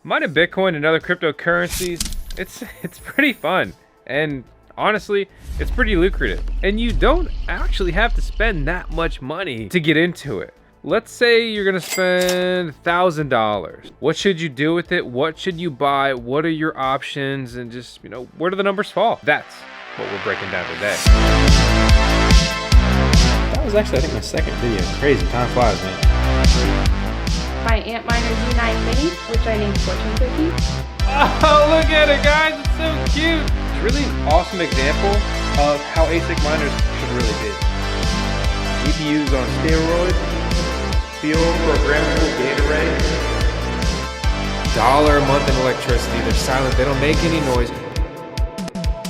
Mining Bitcoin and other cryptocurrencies, it's pretty fun. And honestly, it's pretty lucrative. And you don't actually have to spend that much money to get into it. Let's say you're gonna spend $1,000. What should you do with it? What should you buy? What are your options? And just, where do the numbers fall? That's what we're breaking down today. That was actually, I think, my second video. Crazy, time flies, man. My MINERS U9 Mini, which I named Fortune Cookie. Oh, look at it, guys, it's so cute. It's really an awesome example of how ASIC miners should really be. GPUs on steroids, field programmable gate array. $1 a month in electricity, they're silent, they don't make any noise.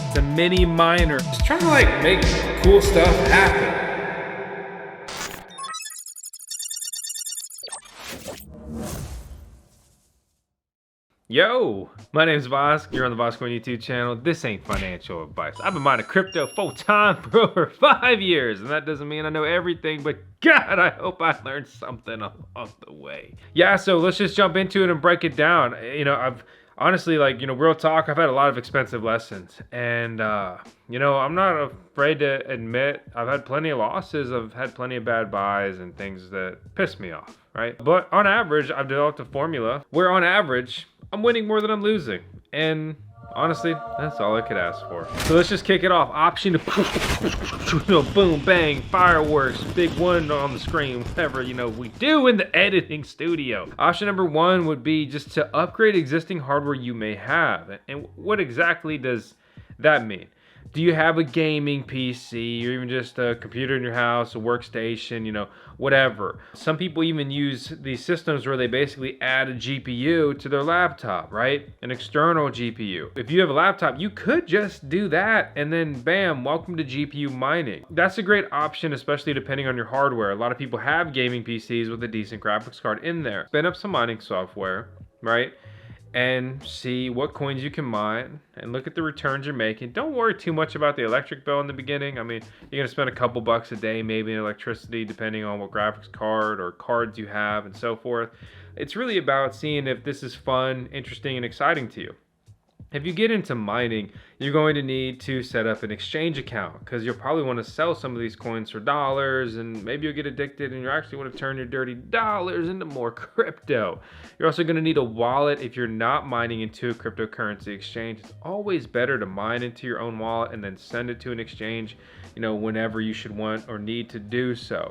It's a mini miner. Just trying to make cool stuff happen. Yo, my name's Vosk. You're on the VoskCoin YouTube channel. This ain't financial advice. I've been mining crypto full time for over 5 years, and that doesn't mean I know everything, but God, I hope I learned something along the way. Yeah, so let's just jump into it and break it down. I've honestly, real talk, I've had a lot of expensive lessons, and I'm not afraid to admit I've had plenty of losses. I've had plenty of bad buys and things that piss me off, right? But on average, I've developed a formula where on average, I'm winning more than I'm losing. And honestly, that's all I could ask for. So let's just kick it off. Option to boom, bang, fireworks, big one on the screen, whatever, we do in the editing studio. Option number one would be just to upgrade existing hardware you may have. And what exactly does that mean? Do you have a gaming PC or even just a computer in your house, a workstation, whatever? Some people even use these systems where they basically add a GPU to their laptop, right? An external GPU. If you have a laptop, you could just do that and then bam, welcome to GPU mining. That's a great option, especially depending on your hardware. A lot of people have gaming PCs with a decent graphics card in there. Spin up some mining software, right? And see what coins you can mine and look at the returns you're making. Don't worry too much about the electric bill in the beginning. I mean, you're gonna spend a couple bucks a day maybe in electricity depending on what graphics card or cards you have and so forth. It's really about seeing if this is fun, interesting, and exciting to you. If you get into mining, you're going to need to set up an exchange account because you'll probably want to sell some of these coins for dollars, and maybe you'll get addicted and you actually want to turn your dirty dollars into more crypto. You're also going to need a wallet if you're not mining into a cryptocurrency exchange. It's always better to mine into your own wallet and then send it to an exchange, whenever you should want or need to do so.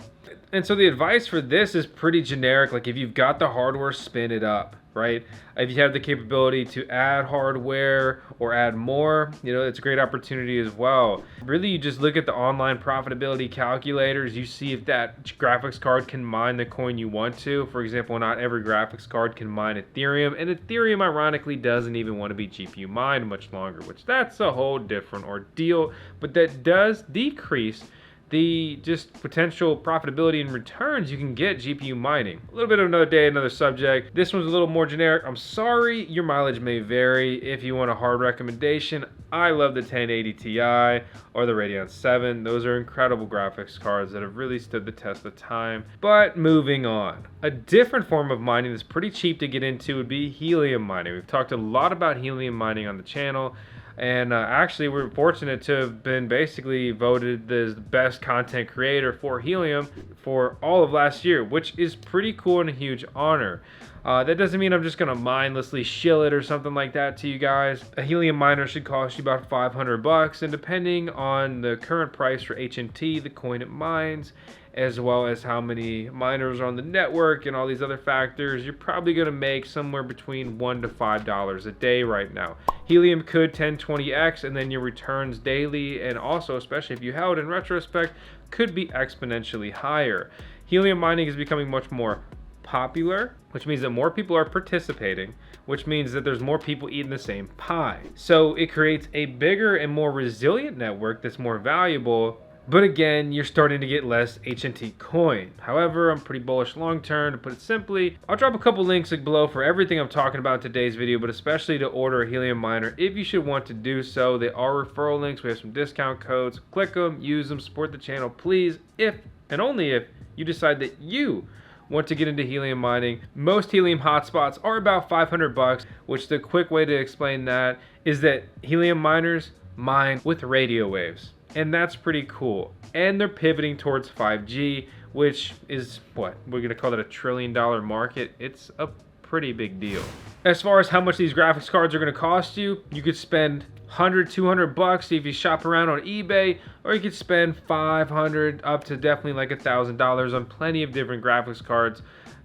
And so the advice for this is pretty generic. Like if you've got the hardware, spin it up, right? If you have the capability to add hardware or add more, it's a great opportunity as well. Really, you just look at the online profitability calculators. You see if that graphics card can mine the coin you want to. For example, not every graphics card can mine Ethereum, and Ethereum ironically doesn't even want to be GPU mined much longer, which that's a whole different ordeal, but that does decrease the just potential profitability and returns you can get GPU mining. A little bit of another day, another subject. This one's a little more generic. I'm sorry, your mileage may vary. If you want a hard recommendation, I love the 1080 Ti or the Radeon 7. Those are incredible graphics cards that have really stood the test of time. But moving on. A different form of mining that's pretty cheap to get into would be helium mining. We've talked a lot about helium mining on the channel. And actually, we're fortunate to have been basically voted the best content creator for Helium for all of last year, which is pretty cool and a huge honor. That doesn't mean I'm just going to mindlessly shill it or something like that to you guys. A Helium miner should cost you about 500 bucks, and depending on the current price for HNT, the coin it mines, as well as how many miners are on the network and all these other factors, you're probably going to make somewhere between $1 to $5 a day right now. Helium could 1020x, and then your returns daily, and also, especially if you held in retrospect, could be exponentially higher. Helium mining is becoming much more popular, which means that more people are participating, which means that there's more people eating the same pie. So it creates a bigger and more resilient network that's more valuable. But again, you're starting to get less HNT coin. However, I'm pretty bullish long term. To put it simply, I'll drop a couple links below for everything I'm talking about in today's video, but especially to order a Helium miner if you should want to do so. They are referral links. We have some discount codes. Click them, use them, support the channel, please. If and only if you decide that you want to get into helium mining. Most helium hotspots are about 500 bucks, which the quick way to explain that is that helium miners mine with radio waves. And that's pretty cool. And they're pivoting towards 5G, which is what? We're gonna call it a $1 trillion market. It's a pretty big deal. As far as how much these graphics cards are gonna cost you, you could spend 100, 200 bucks if you shop around on eBay, or you could spend 500 up to definitely like $1,000 on plenty of different graphics cards.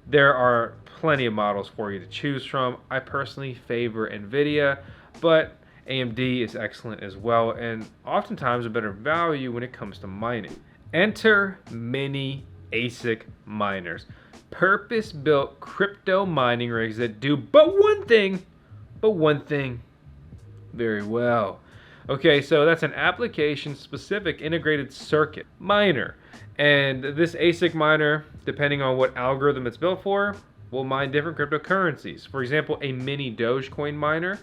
There are plenty of models for you to choose from. I personally favor NVIDIA, but AMD is excellent as well, and oftentimes a better value when it comes to mining. Enter mini ASIC miners, purpose-built crypto mining rigs that do but one thing very well. Okay, so that's an application-specific integrated circuit miner, and this ASIC miner, depending on what algorithm it's built for, will mine different cryptocurrencies. For example, a mini Dogecoin miner,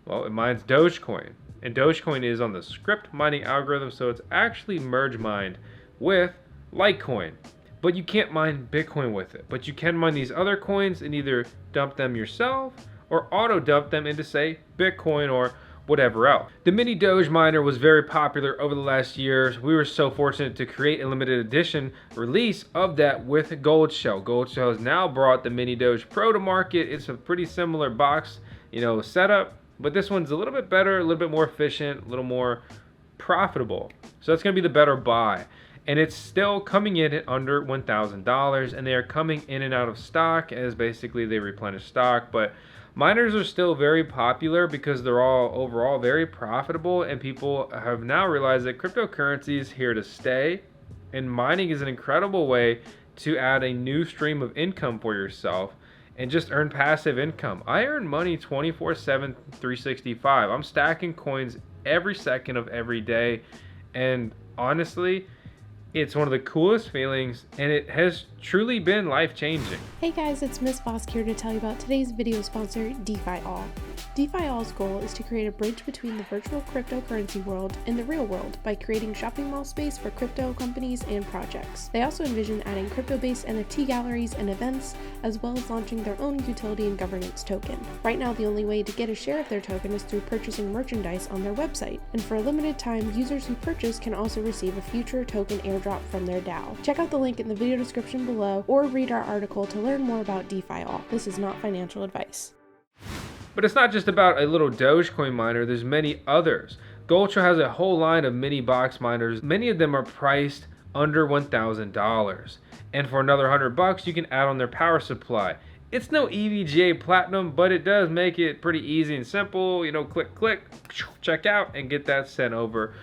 well, it mines Dogecoin, and Dogecoin is on the script mining algorithm, so it's actually merge mined with Litecoin. But you can't mine Bitcoin with it. But you can mine these other coins and either dump them yourself or auto dump them into, say, Bitcoin or whatever else. The mini Doge miner was very popular over the last years. We were so fortunate to create a limited edition release of that with goldshell. Goldshell has now brought the mini Doge Pro to market. It's a pretty similar box, setup, but this one's a little bit better, a little bit more efficient, a little more profitable. So that's gonna be the better buy. And it's still coming in at under $1,000, and they are coming in and out of stock as basically they replenish stock. But miners are still very popular because they're all overall very profitable, and people have now realized that cryptocurrency is here to stay, and mining is an incredible way to add a new stream of income for yourself and just earn passive income. I earn money 24/7, 365. I'm stacking coins every second of every day, and honestly, it's one of the coolest feelings, and it has truly been life-changing. Hey guys, it's Miss Vosk here to tell you about today's video sponsor, DeFi-All. DeFi-All's goal is to create a bridge between the virtual cryptocurrency world and the real world by creating shopping mall space for crypto companies and projects. They also envision adding crypto-based NFT galleries and events, as well as launching their own utility and governance token. Right now, the only way to get a share of their token is through purchasing merchandise on their website, and for a limited time, users who purchase can also receive a future token airdrop from their DAO. Check out the link in the video description below, or read our article to learn more about DeFi-All. This is not financial advice. But it's not just about a little Dogecoin miner, there's many others. Goldshell has a whole line of mini box miners. Many of them are priced under $1,000. And for another 100 bucks, you can add on their power supply. It's no EVGA Platinum, but it does make it pretty easy and simple. Click, check out, and get that sent over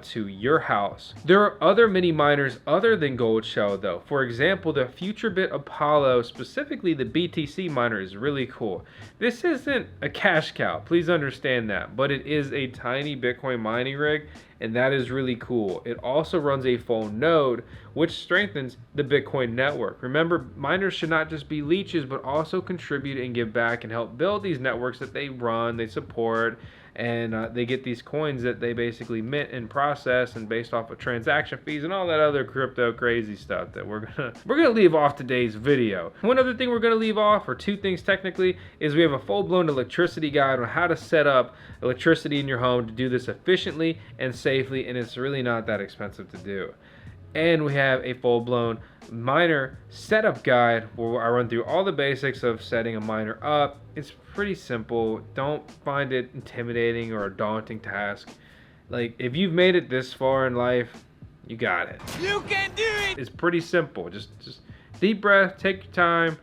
to your house. There are other mini miners other than Goldshell though. For example, the FutureBit Apollo, specifically the BTC miner, is really cool. This isn't a cash cow, please understand that, but it is a tiny Bitcoin mining rig, and that is really cool. It also runs a full node, which strengthens the Bitcoin network. Remember, miners should not just be leeches, but also contribute and give back and help build these networks that they run, they support, and they get these coins that they basically mint and process, and based off of transaction fees and all that other crypto crazy stuff that we're gonna leave off today's video. One other thing we're gonna leave off, or two things technically, is we have a full-blown electricity guide on how to set up electricity in your home to do this efficiently and safely, and it's really not that expensive to do. And we have a full-blown miner setup guide where I run through all the basics of setting a miner up. It's pretty simple. Don't find it intimidating or a daunting task. Like, if you've made it this far in life, you got it. You can do it! It's pretty simple. Just deep breath, take your time.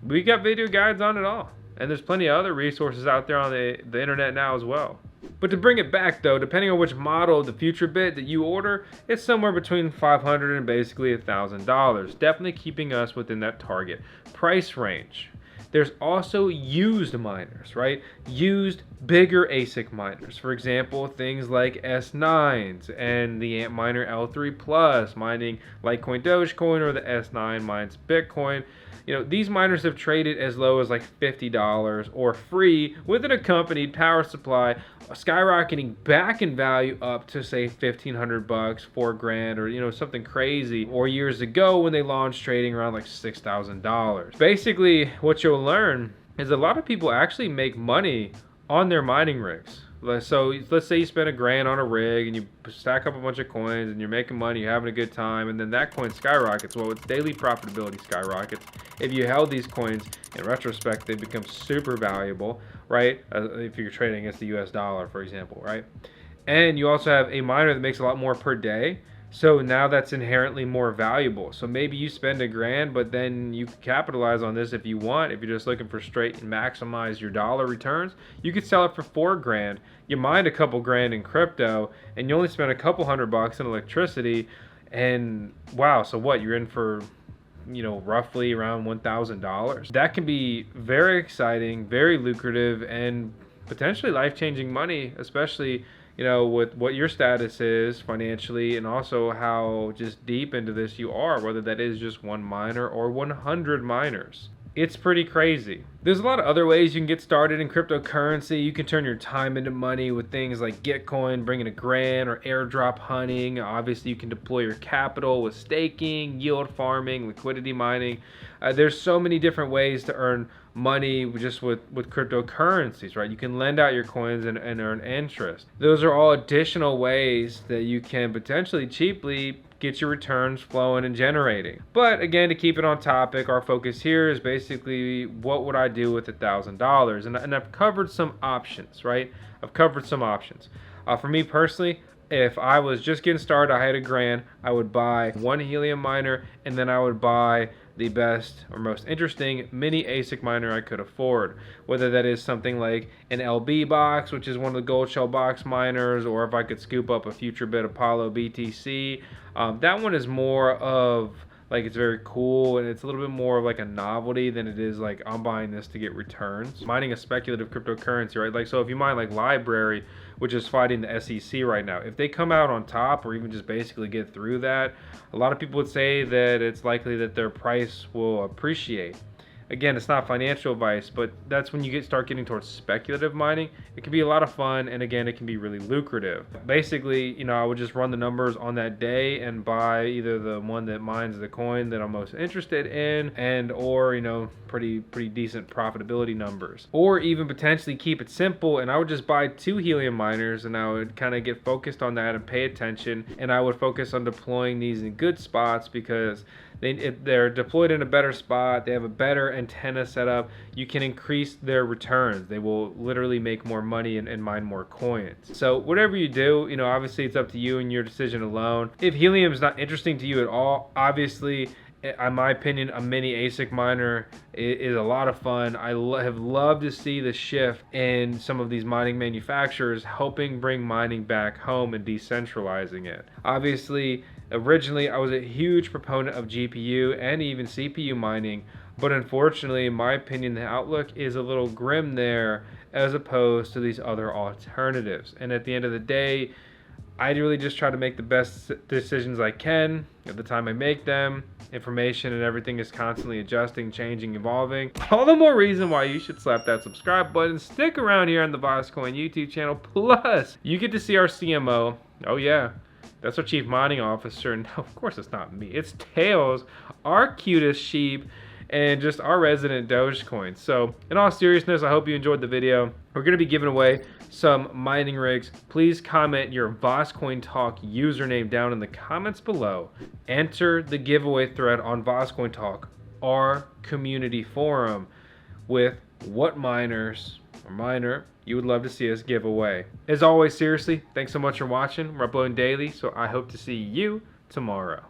We got video guides on it all. And there's plenty of other resources out there on the internet now as well. But to bring it back though, depending on which model of the FutureBit that you order, it's somewhere between $500 and basically $1,000. Definitely keeping us within that target price range. There's also used miners, right? Used bigger ASIC miners. For example, things like S9s and the Antminer L3 Plus mining Litecoin, Dogecoin, or the S9 mines Bitcoin. You know, these miners have traded as low as like $50 or free with an accompanied power supply, skyrocketing back in value up to say $1,500, $4,000, or you know, something crazy. Or years ago when they launched, trading around like $6,000. Basically, what you'll learn is a lot of people actually make money on their mining rigs. So let's say you spend $1,000 on a rig and you stack up a bunch of coins and you're making money, you're having a good time, and then that coin skyrockets. Well, its daily profitability skyrockets. If you held these coins, in retrospect, they become super valuable, right? If you're trading against the US dollar, for example, right? And you also have a miner that makes a lot more per day. So now that's inherently more valuable. So maybe you spend $1,000, but then you can capitalize on this if you want. If you're just looking for straight and maximize your dollar returns, you could sell it for $4,000. You mined a couple grand in crypto, and you only spent a couple $100 in electricity. And wow, so what? You're in for, you know, roughly around $1,000. That can be very exciting, very lucrative, and potentially life-changing money, especially, you know, with what your status is financially, and also how just deep into this you are, whether that is just one miner or 100 miners. It's pretty crazy. There's a lot of other ways you can get started in cryptocurrency. You can turn your time into money with things like Gitcoin, bringing $1,000, or airdrop hunting. Obviously, you can deploy your capital with staking, yield farming, liquidity mining. There's so many different ways to earn money just with cryptocurrencies, right? You can lend out your coins and earn interest. Those are all additional ways that you can potentially cheaply get your returns flowing and generating. But again, to keep it on topic, our focus here is basically what would I do with $1,000? And I've covered some options, right? I've covered some options. For me personally, if I was just getting started, I had $1,000, I would buy one Helium miner, and then I would buy the best or most interesting mini ASIC miner I could afford. Whether that is something like an LB box, which is one of the goldshell box miners, or if I could scoop up a future bit Apollo BTC. That one is more of like, it's very cool, and it's a little bit more of like a novelty than it is like I'm buying this to get returns. Mining a speculative cryptocurrency, right? Like, so if you mine like Library, which is fighting the SEC right now, if they come out on top or even just basically get through that, a lot of people would say that it's likely that their price will appreciate. Again, it's not financial advice, but that's when you start getting towards speculative mining. It can be a lot of fun, and again, it can be really lucrative. Basically, you know, I would just run the numbers on that day and buy either the one that mines the coin that I'm most interested in, and or, you know, pretty decent profitability numbers. Or even potentially keep it simple, and I would just buy 2 Helium miners, and I would kind of get focused on that and pay attention, and I would focus on deploying these in good spots, because if they're deployed in a better spot, they have a better antenna setup, you can increase their returns. They will literally make more money and mine more coins. So whatever you do, you know, obviously it's up to you and your decision alone. If Helium is not interesting to you at all, obviously, in my opinion, a mini ASIC miner is a lot of fun. I have loved to see the shift in some of these mining manufacturers helping bring mining back home and decentralizing it. Obviously, originally I was a huge proponent of GPU and even CPU mining, but unfortunately, in my opinion, the outlook is a little grim there as opposed to these other alternatives. And at the end of the day, I really just try to make the best decisions I can at the time I make them. Information and everything is constantly adjusting, changing, evolving. All the more reason why you should slap that subscribe button. Stick around here on the VoskCoin YouTube channel. Plus, you get to see our CMO. Oh yeah, that's our Chief Mining Officer. No, of course it's not me. It's Tails, our cutest sheep, and just our resident Dogecoin. So in all seriousness, I hope you enjoyed the video. We're going to be giving away some mining rigs. Please comment your VoskCoin Talk username down in the comments below. Enter the giveaway thread on VoskCoin Talk, our community forum, with what miners or miner you would love to see us give away. As always, seriously, thanks so much for watching. We're uploading daily, so I hope to see you tomorrow.